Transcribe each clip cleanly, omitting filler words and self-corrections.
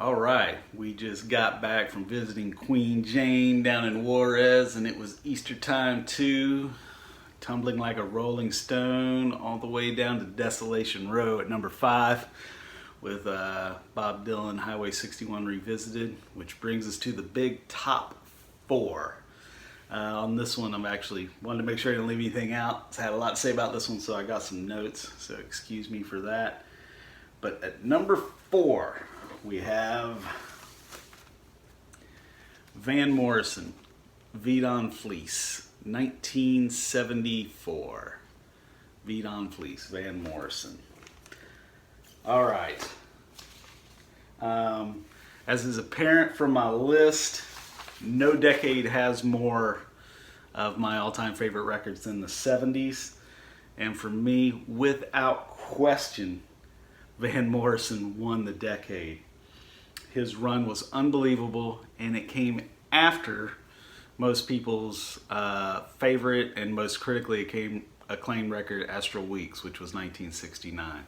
All right, we just got back from visiting Queen Jane down in Juarez, and it was Easter time too. Tumbling like a rolling stone all the way down to Desolation Row at number 5 with Bob Dylan, Highway 61 Revisited, which brings us to the big top 4. On this one, I'm actually wanted to make sure I didn't leave anything out. I had a lot to say about this one, so I got some notes, so excuse me for that. But at number 4, we have Van Morrison, Vide on Fleece, 1974. Vide on Fleece, Van Morrison. All right. As is apparent from my list, no decade has more of my all-time favorite records than the 70s. And for me, without question, Van Morrison won the decade. His run was unbelievable, and it came after most people's favorite and most critically acclaimed record, Astral Weeks, which was 1969.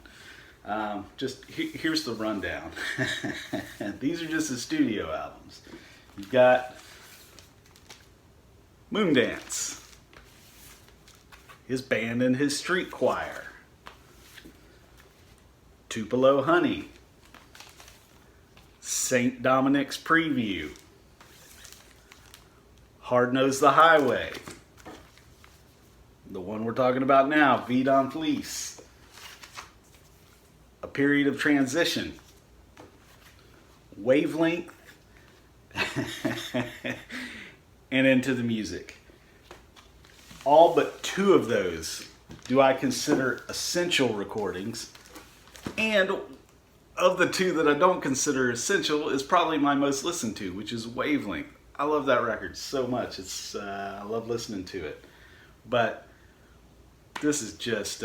Here's the rundown. These are just the studio albums. You've got Moondance, his band and his street choir, Tupelo Honey, St. Dominic's Preview, Hard Nose the Highway, the one we're talking about now, Vide on Fleece, A Period of Transition, Wavelength, and Into the Music. All but 2 of those do I consider essential recordings, and of the 2 that I don't consider essential is probably my most listened to, which is Wavelength. I love that record so much. I love listening to it. But this is just,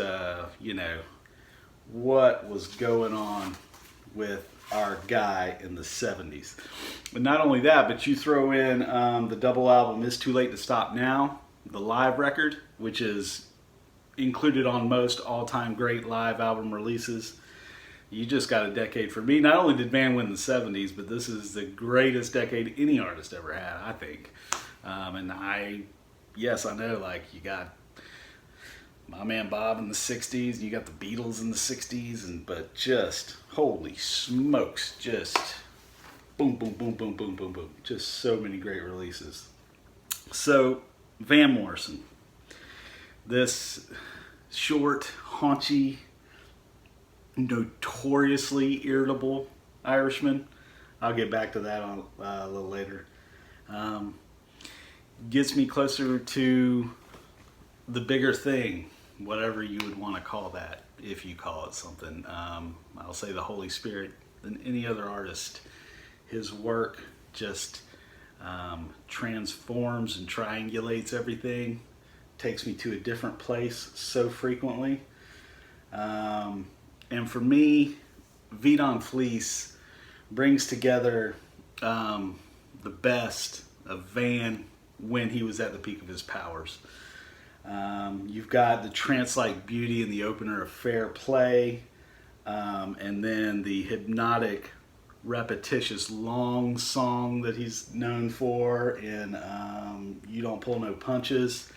what was going on with our guy in the 70s. But not only that, but you throw in the double album It's Too Late to Stop Now, the live record, which is included on most all-time great live album releases. You just got a decade for me. Not only did Van win the 70s, but this is the greatest decade any artist ever had, I think. Yes, I know, like, you got my man Bob in the 60s, you got the Beatles in the 60s, but just, holy smokes, just boom, boom, boom, boom, boom, boom, boom. Just so many great releases. So, Van Morrison. This short, haunchy, notoriously irritable Irishman. I'll get back to that a little later. Gets me closer to the bigger thing, whatever you would want to call that, if you call it something. I'll say the Holy Spirit than any other artist. His work just transforms and triangulates everything, takes me to a different place so frequently. And for me, Vide on Fleece brings together the best of Van when he was at the peak of his powers. You've got the trance-like beauty in the opener of Fair Play, and then the hypnotic, repetitious, long song that he's known for in You Don't Pull No Punches.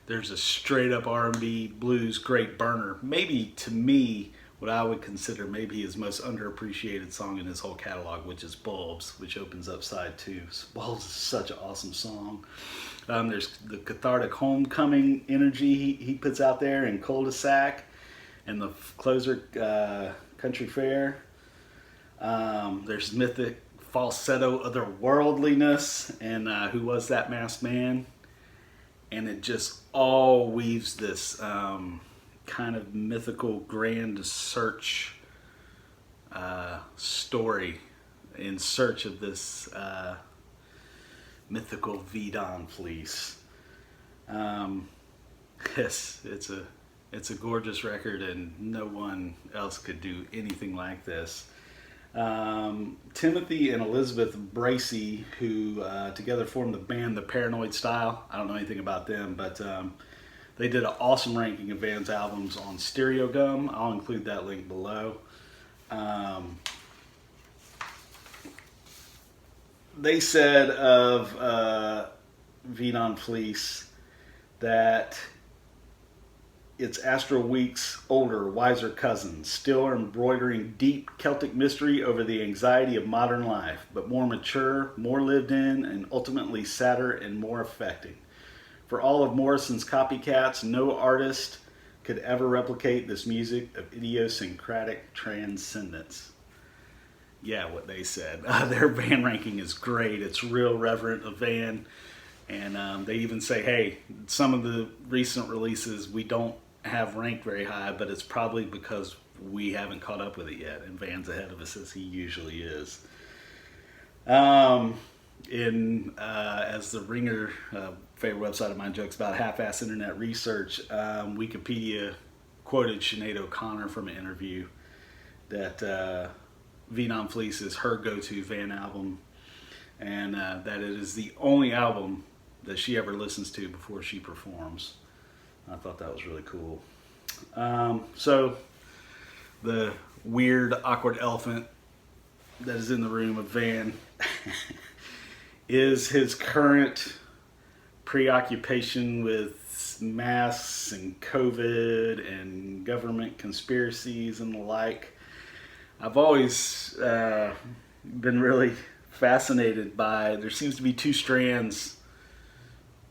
There's a straight-up R&B blues great burner. Maybe, to me, what I would consider maybe his most underappreciated song in his whole catalog, which is Bulbs, which opens up side 2. Bulbs is such an awesome song. There's the cathartic homecoming energy he puts out there in Cul-de-sac and the closer Country Fair. There's mythic falsetto otherworldliness and Who Was That Masked Man? And it just all weaves this kind of mythical grand search story in search of this mythical Vide on Fleece. Yes, it's a gorgeous record, and no one else could do anything like this. Timothy and Elizabeth Bracey, who together formed the band The Paranoid Style. I don't know anything about them, but they did an awesome ranking of Van's albums on Stereo Gum. I'll include that link below. they said of Vide on Fleece that it's Astral Week's older, wiser cousin, still embroidering deep Celtic mystery over the anxiety of modern life, but more mature, more lived in, and ultimately sadder and more affecting. For all of Morrison's copycats, no artist could ever replicate this music of idiosyncratic transcendence. Yeah, what they said. Their Van ranking is great. It's real reverent of Van. And they even say, hey, some of the recent releases we don't have ranked very high, but it's probably because we haven't caught up with it yet. And Van's ahead of us as he usually is. As the Ringer, favorite website of mine, jokes about half-ass internet research, Wikipedia quoted Sinead O'Connor from an interview that Vide on Fleece is her go-to Van album, and that it is the only album that she ever listens to before she performs. I thought that was really cool. So the weird, awkward elephant that is in the room of Van is his current preoccupation with masks and COVID and government conspiracies and the like. I've always been really fascinated by, there seems to be two strands,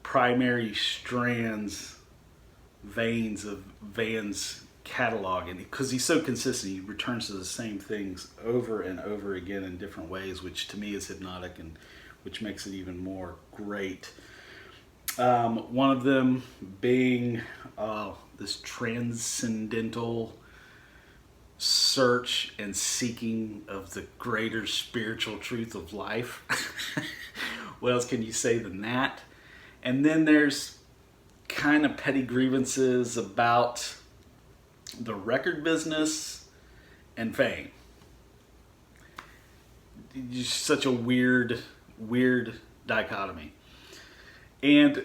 primary strands, veins of Van's catalog, and because he's so consistent, he returns to the same things over and over again in different ways, which to me is hypnotic and which makes it even more great. One of them being this transcendental search and seeking of the greater spiritual truth of life. What else can you say than that? And then there's kind of petty grievances about the record business and fame. Just such a weird dichotomy. And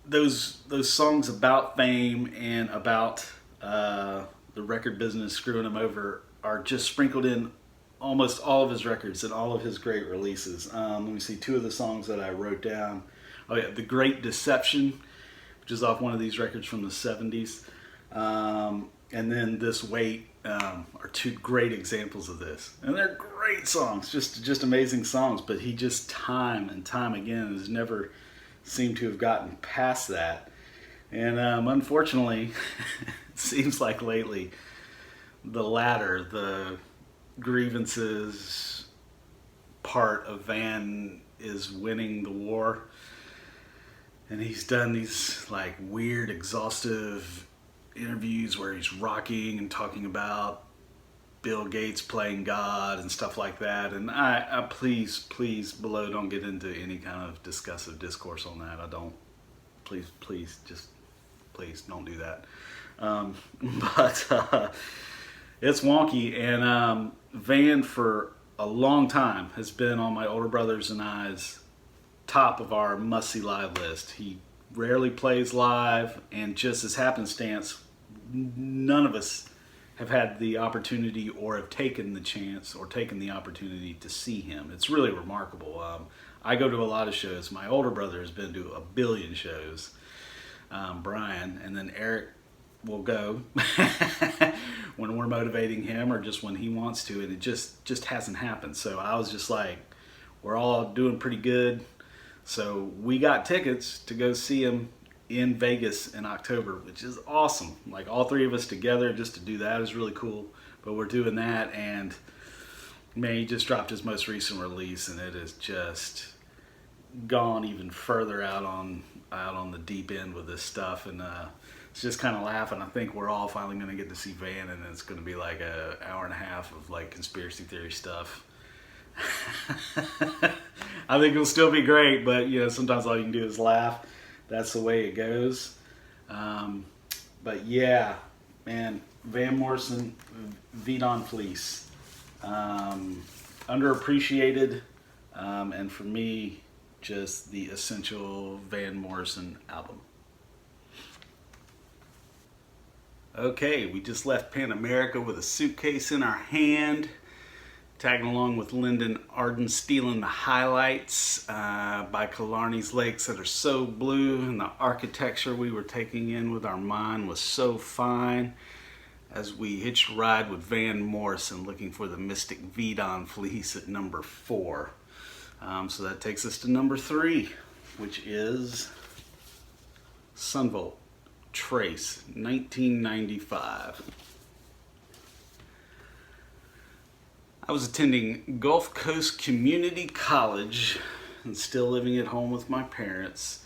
those songs about fame and about the record business screwing him over are just sprinkled in almost all of his records and all of his great releases. Let me see, two of the songs that I wrote down. Oh yeah, The Great Deception, which is off one of these records from the 70s. And then This Wait are two great examples of this. And they're great songs, just amazing songs, but he just time and time again has never seemed to have gotten past that. And unfortunately, it seems like lately, the latter, the grievances part of Van is winning the war. And he's done these like weird, exhaustive interviews where he's rocking and talking about Bill Gates playing God and stuff like that. And I please below, don't get into any kind of discussive discourse on that. I don't. Please don't do that. But it's wonky. And Van for a long time has been on my older brothers and I's top of our must-see live list. He rarely plays live, and just as happenstance, none of us have had the opportunity or have taken the chance or taken the opportunity to see him. It's really remarkable. I go to a lot of shows. My older brother has been to a billion shows, Brian, and then Eric will go when we're motivating him or just when he wants to, and it just hasn't happened. So I was just like, we're all doing pretty good. So we got tickets to go see him in Vegas in October, which is awesome. Like all three of us together just to do that is really cool. But we're doing that, and man, he just dropped his most recent release, and it has just gone even further out on the deep end with this stuff. And it's just kind of laughing. I think we're all finally going to get to see Van, and it's going to be like an hour and a half of like conspiracy theory stuff. I think it'll still be great, but you know, sometimes all you can do is laugh. That's the way it goes. But yeah, man, Van Morrison, Vide on Fleece, underappreciated, and for me, just the essential Van Morrison album. Okay, we just left Pan America with a suitcase in our hand. tagging along with Lyndon Arden, stealing the highlights by Killarney's lakes that are so blue, and the architecture we were taking in with our mind was so fine, as we hitched a ride with Van Morrison looking for the Mystic Vidon Fleece at number 4. So that takes us to number 3, which is Son Volt Trace, 1995. I was attending Gulf Coast Community College and still living at home with my parents,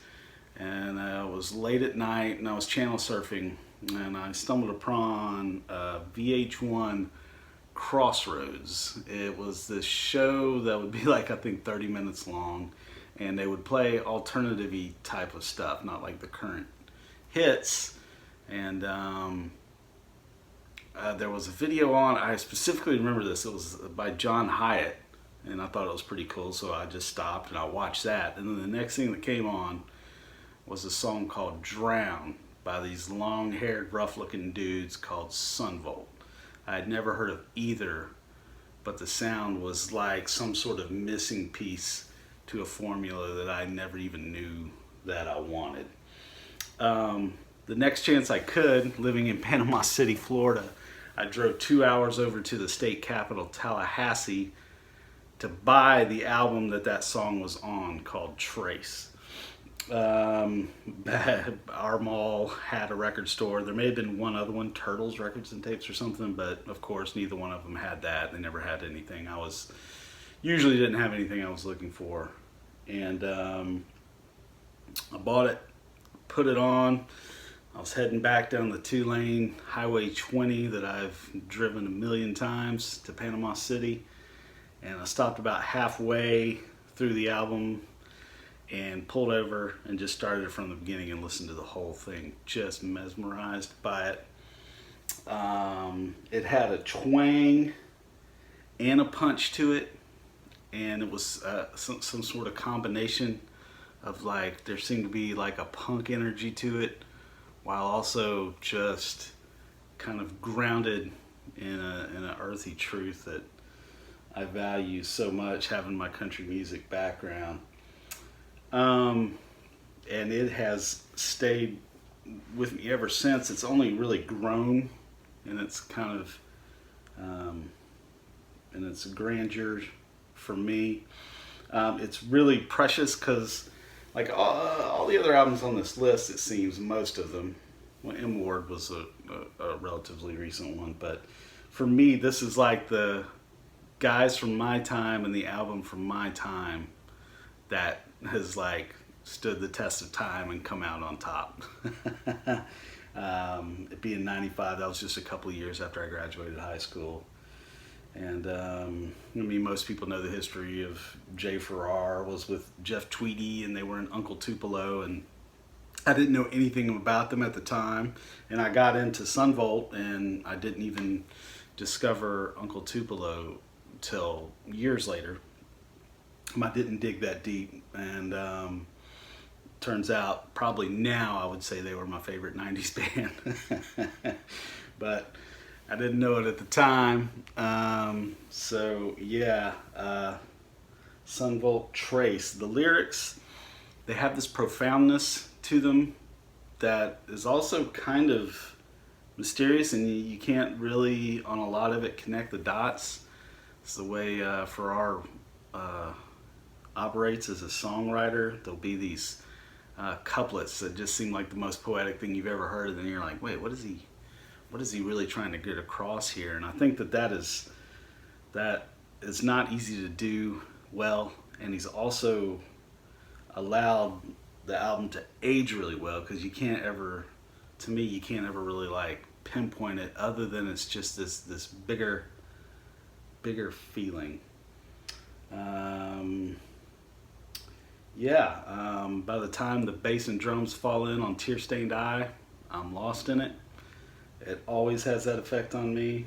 and I was late at night and I was channel surfing, and I stumbled upon VH1 Crossroads. It was this show that would be like, I think, 30 minutes long, and they would play alternative-y type of stuff, not like the current hits. And there was a video on, I specifically remember this, it was by John Hyatt, and I thought it was pretty cool, so I just stopped and I watched that. And then the next thing that came on was a song called Drown by these long-haired, rough-looking dudes called Son Volt. I had never heard of either, but the sound was like some sort of missing piece to a formula that I never even knew that I wanted. The next chance I could, living in Panama City, Florida, I drove 2 hours over to the state capital, Tallahassee, to buy the album that song was on, called Trace. Our mall had a record store. There may have been one other one, Turtles Records and Tapes or something, but of course neither one of them had that. They never had anything. Usually didn't have anything I was looking for. And I bought it, put it on. I was heading back down the 2-lane Highway 20 that I've driven a million times to Panama City, and I stopped about halfway through the album and pulled over and just started it from the beginning and listened to the whole thing. Just mesmerized by it. It had a twang and a punch to it, and it was some sort of combination of, like, there seemed to be like a punk energy to it, while also just kind of grounded in an earthy truth that I value so much, having my country music background. And it has stayed with me ever since. It's only really grown in its kind of in its grandeur for me. It's really precious because, like all the other albums on this list, it seems, most of them, well, M Ward was a relatively recent one, but for me, this is like the guys from my time and the album from my time that has like stood the test of time and come out on top. It being 95, that was just a couple of years after I graduated high school. And I mean, most people know the history of Jay Farrar was with Jeff Tweedy, and they were in Uncle Tupelo, and I didn't know anything about them at the time. And I got into Son Volt, and I didn't even discover Uncle Tupelo till years later. I didn't dig that deep, and turns out probably now I would say they were my favorite 90s band. But I didn't know it at the time. So yeah, Son Volt Trace. The lyrics, they have this profoundness to them that is also kind of mysterious, and you can't really, on a lot of it, connect the dots. It's the way Farrar operates as a songwriter. There'll be these couplets that just seem like the most poetic thing you've ever heard, and then you're like, wait, what is he really trying to get across here? And I think that is not easy to do well, and he's also allowed the album to age really well, because you can't ever really like pinpoint it, other than it's just this bigger feeling. By the time the bass and drums fall in on Tear Stained Eye, I'm lost in it. It always has that effect on me,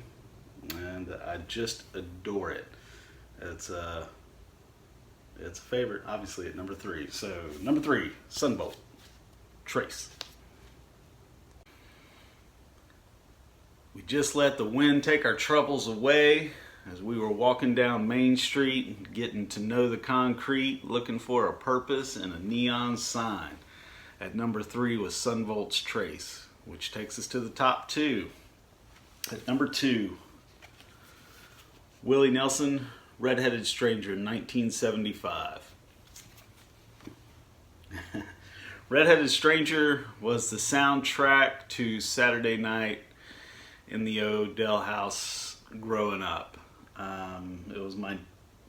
and I just adore it. It's a favorite, obviously, at number 3. So, number 3, Son Volt Trace. We just let the wind take our troubles away, as we were walking down Main Street, getting to know the concrete, looking for a purpose and a neon sign. At number 3 was Son Volt's Trace, which takes us to the top 2. At number 2, Willie Nelson, Red-Headed Stranger, 1975. Red-Headed Stranger was the soundtrack to Saturday night in the O'Dell house growing up.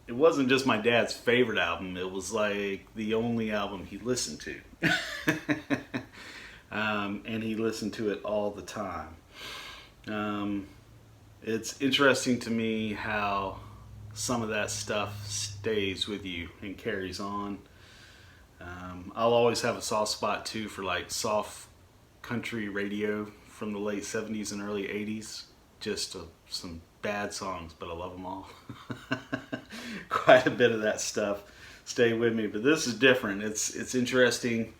It wasn't just my dad's favorite album. It was like the only album he listened to. And he listened to it all the time. It's interesting to me how some of that stuff stays with you and carries on. I'll always have a soft spot too for like soft country radio from the late 70s and early 80s. Just some bad songs, but I love them all. Quite a bit of that stuff stayed with me, but this is different. It's interesting.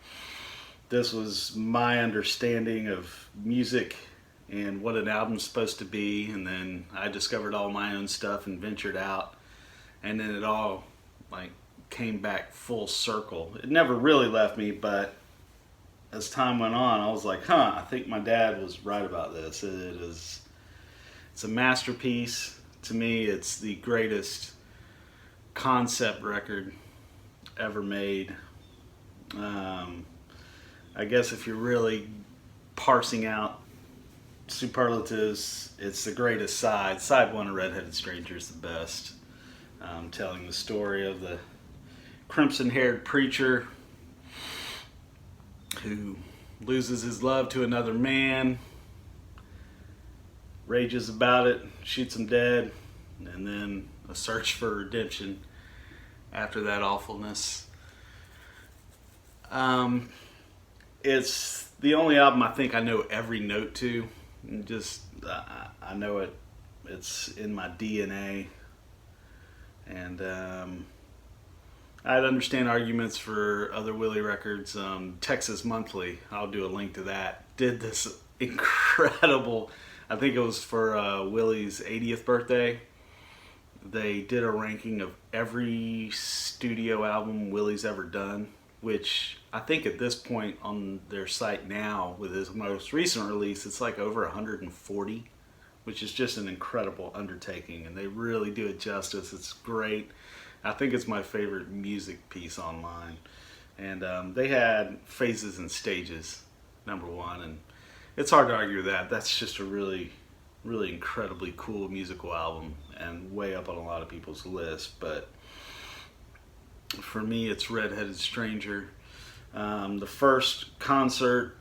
This was my understanding of music and what an album's supposed to be, and then I discovered all my own stuff and ventured out, and then it all like came back full circle. It never really left me, but as time went on, I was like, I think my dad was right about this. It's a masterpiece. To me, it's the greatest concept record ever made. I guess if you're really parsing out superlatives, it's the greatest side. Side 1 of Red-Headed Stranger is the best. Telling the story of the crimson-haired preacher who loses his love to another man, rages about it, shoots him dead, and then a search for redemption after that awfulness. It's the only album I think I know every note to. I know it. It's in my DNA. And I'd understand arguments for other Willie records. Texas Monthly, I'll do a link to that, did this incredible, I think it was for Willie's 80th birthday. They did a ranking of every studio album Willie's ever done, which I think at this point on their site now, with his most recent release, it's like over 140, which is just an incredible undertaking, and they really do it justice. It's great. I think it's my favorite music piece online. And they had Phases and Stages, number 1, and it's hard to argue with that. That's just a really, really incredibly cool musical album and way up on a lot of people's lists. But for me, it's Red-Headed Stranger. The first concert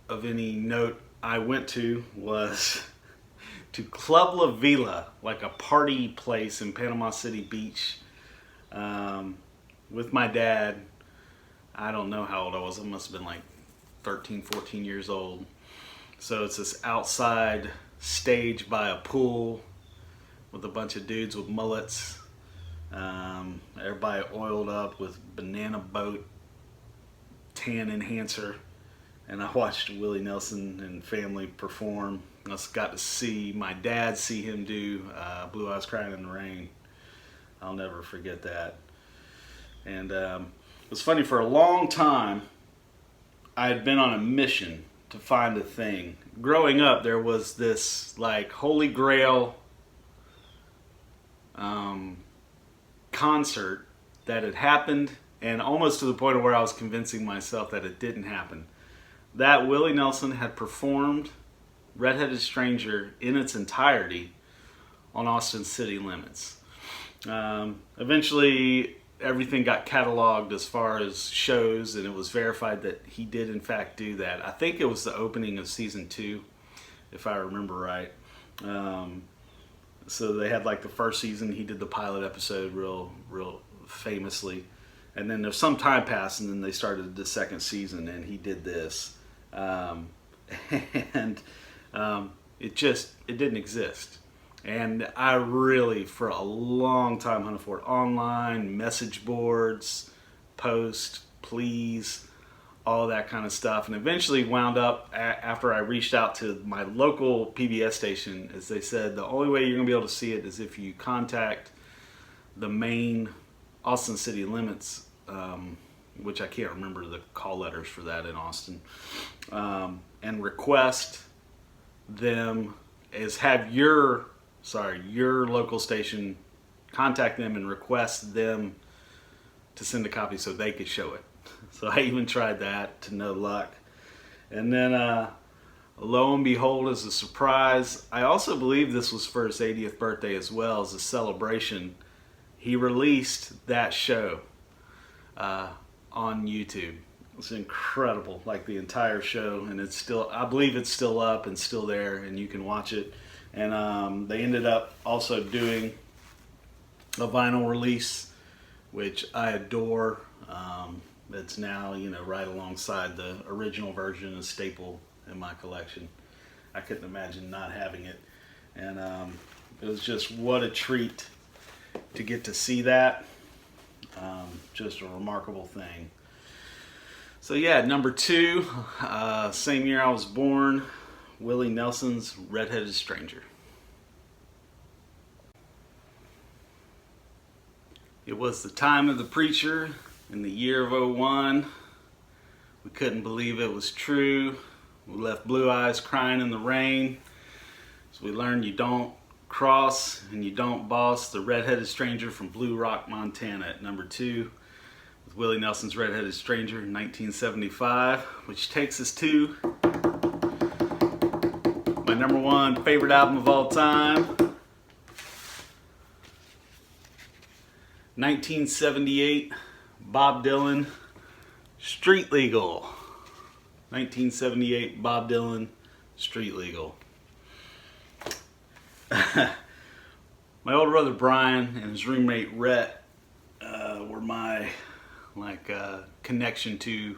of any note I went to was to Club La Vila, like a party place in Panama City Beach, with my dad. I don't know how old I was. I must have been like 13, 14 years old. So it's this outside stage by a pool with a bunch of dudes with mullets. Everybody oiled up with Banana Boat tan enhancer, and I watched Willie Nelson and family perform. I got to see my dad see him do Blue Eyes Crying in the Rain. I'll never forget that. And it was funny, for a long time I had been on a mission to find a thing. Growing up, there was this like holy grail concert that had happened, and almost to the point of where I was convincing myself that it didn't happen. That Willie Nelson had performed Red-Headed Stranger in its entirety on Austin City Limits. Eventually, everything got cataloged as far as shows, and it was verified that he did in fact do that. I think it was the opening of season 2, if I remember right. So they had like the first season, he did the pilot episode real famously. And then there's some time passed, and then they started the second season, and he did this. It didn't exist. And I really, for a long time, hunted for it online, message boards, post, please, all that kind of stuff, and eventually wound up after I reached out to my local PBS station, as they said the only way you're going to be able to see it is if you contact the main Austin City Limits, which I can't remember the call letters for that in Austin, and request them, have your local station contact them and request them to send a copy so they could show it. So I even tried that, to no luck. And then lo and behold, as a surprise, I also believe this was for his 80th birthday as well, as a celebration, he released that show on YouTube. It's incredible, like the entire show, and it's still, I believe it's still up and still there, and you can watch it. And they ended up also doing a vinyl release, which I adore. It's now, right alongside the original version, a staple in my collection. I couldn't imagine not having it. And it was just, what a treat to get to see that. Just a remarkable thing. So yeah, number 2, same year I was born, Willie Nelson's Red-Headed Stranger. It was the time of the preacher in the year of 01. We couldn't believe it was true. We left Blue Eyes crying in the rain. So we learned you don't cross and you don't boss the Red-Headed Stranger from Blue Rock, Montana at number 2. With Willie Nelson's Red-Headed Stranger in 1975, which takes us to my number 1 favorite album of all time. 1978, Bob Dylan, Street Legal. 1978, Bob Dylan, Street Legal. My older brother Brian and his roommate Rhett were my connection to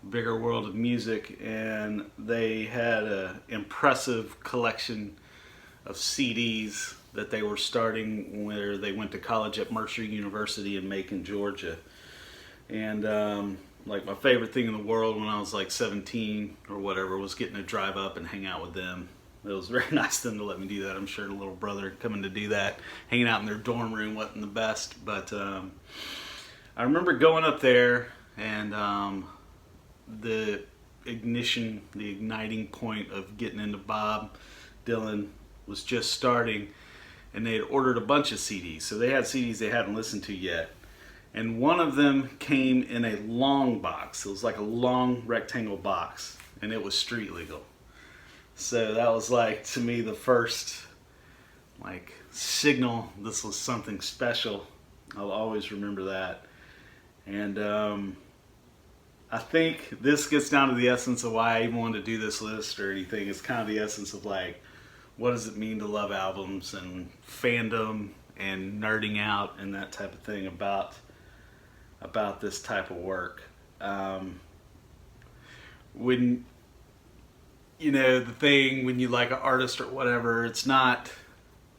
bigger world of music, and they had an impressive collection of CDs that they were starting where they went to college at Mercer University in Macon, Georgia. And my favorite thing in the world when I was 17 or whatever was getting to drive up and hang out with them. It was very nice of them to let me do that. I'm sure the little brother coming to do that, hanging out in their dorm room wasn't the best, but I remember going up there, and the igniting point of getting into Bob Dylan was just starting, and they had ordered a bunch of CDs. So they had CDs they hadn't listened to yet. And one of them came in a long box. It was like a long rectangle box, and it was Street Legal. So that was to me the first signal this was something special. I'll always remember that. And I think this gets down to the essence of why I even wanted to do this list or anything. It's kind of the essence of what does it mean to love albums and fandom and nerding out and that type of thing about this type of work. When the thing, when you like an artist or whatever, it's not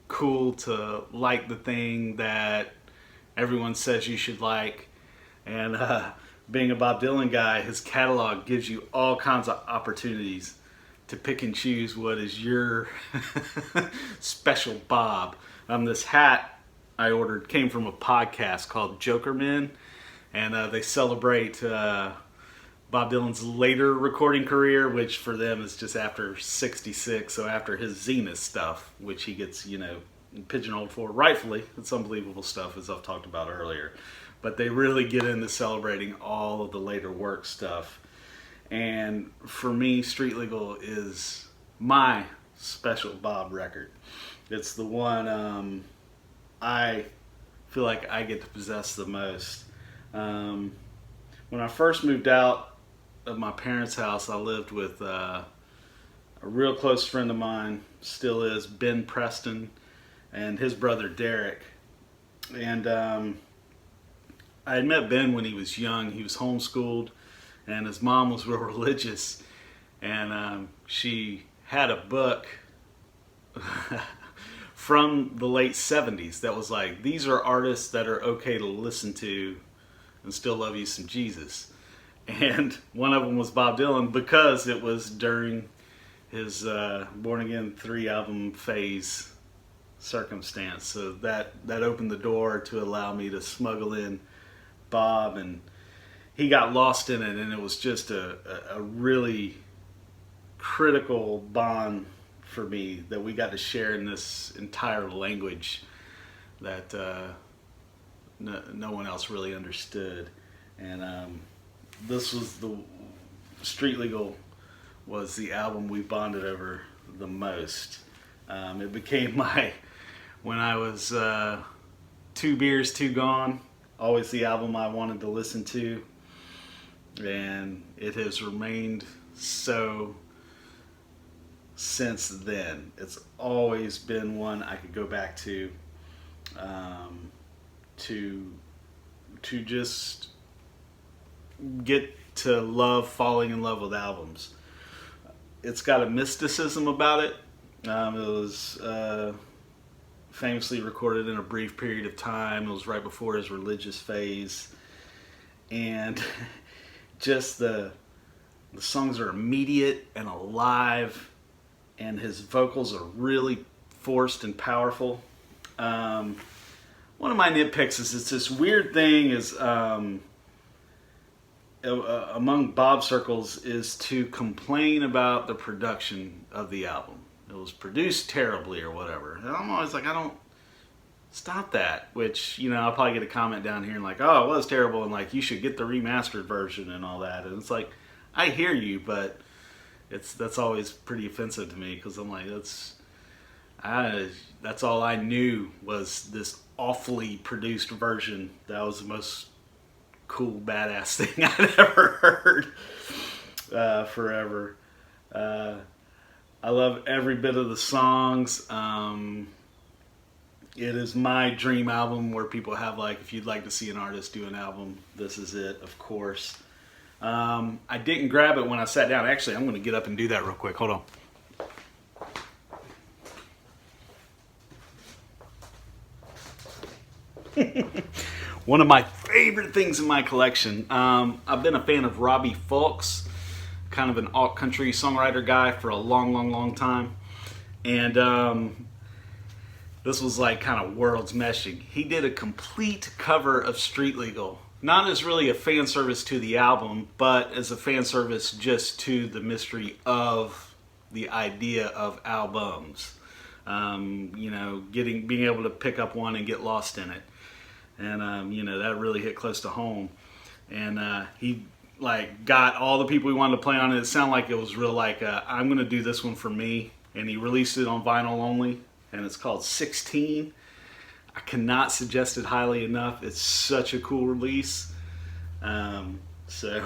cool to like the thing that everyone says you should like. And being a Bob Dylan guy, his catalog gives you all kinds of opportunities to pick and choose what is your special Bob. This hat I ordered came from a podcast called Jokermen, and they celebrate Bob Dylan's later recording career, which for them is just after 66, so after his Zenith stuff, which he gets, pigeonholed for, rightfully. It's unbelievable stuff, as I've talked about earlier. But they really get into celebrating all of the later work stuff. And for me, Street Legal is my special Bob record. It's the one I feel like I get to possess the most. When I first moved out of my parents' house, I lived with a real close friend of mine, still is, Ben Preston, and his brother Derek. And I had met Ben when he was young. He was homeschooled, and his mom was real religious, and she had a book from the late 70s that was these are artists that are okay to listen to and still love you some Jesus. and one of them was Bob Dylan because it was during his Born Again 3 album phase circumstance. So that opened the door to allow me to smuggle in Bob, and he got lost in it, and it was just a really critical bond for me that we got to share in this entire language that no one else really understood. And this was the Street Legal was the album we bonded over the most. It became when I was 2 Beers, 2 Gone, always the album I wanted to listen to, and it has remained so since then. It's always been one I could go back to just get to love falling in love with albums. It's got a mysticism about it. It was famously recorded in a brief period of time. It was right before his religious phase, and just the songs are immediate and alive, and his vocals are really forced and powerful. One of my nitpicks is it's this weird thing is among Bob circles is to complain about the production of the album. It was produced terribly or whatever. And I'm always like, I don't stop that. Which, I'll probably get a comment down here and like, oh, it was terrible, and like you should get the remastered version and all that. And it's like, I hear you, but that's always pretty offensive to me, because I'm like, that's all I knew was this awfully produced version. That was the most cool, badass thing I'd ever heard forever. I love every bit of the songs. It is my dream album where people have like, if you'd like to see an artist do an album, this is it, of course. I didn't grab it when I sat down. Actually, I'm going to get up and do that real quick. Hold on. One of my favorite things in my collection. I've been a fan of Robbie Fulks, kind of an alt country songwriter guy for a long time. And this was like kind of worlds meshing. He did a complete cover of Street Legal. Not as really a fan service to the album, but as a fan service just to the mystery of the idea of albums. Being able to pick up one and get lost in it. And, that really hit close to home. And he got all the people he wanted to play on it. It sounded like it was real I'm going to do this one for me. And he released it on vinyl only. And it's called 16. I cannot suggest it highly enough. It's such a cool release. So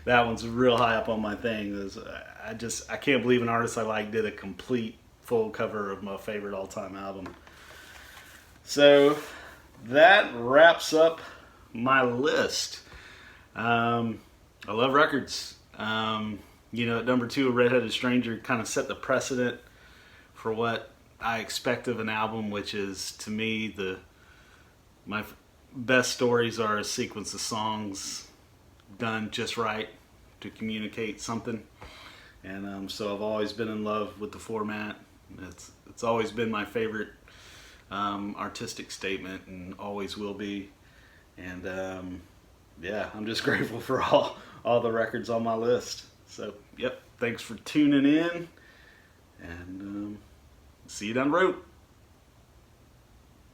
that one's real high up on my thing. I can't believe an artist I like did a complete full cover of my favorite all-time album. So that wraps up my list. I love records. At number 2, A Redheaded Stranger kind of set the precedent for what I expect of an album, which is, to me, my best stories are a sequence of songs done just right to communicate something. And so I've always been in love with the format. It's always been my favorite artistic statement, and always will be. And I'm just grateful for all the records on my list. So, thanks for tuning in, and see you down the road.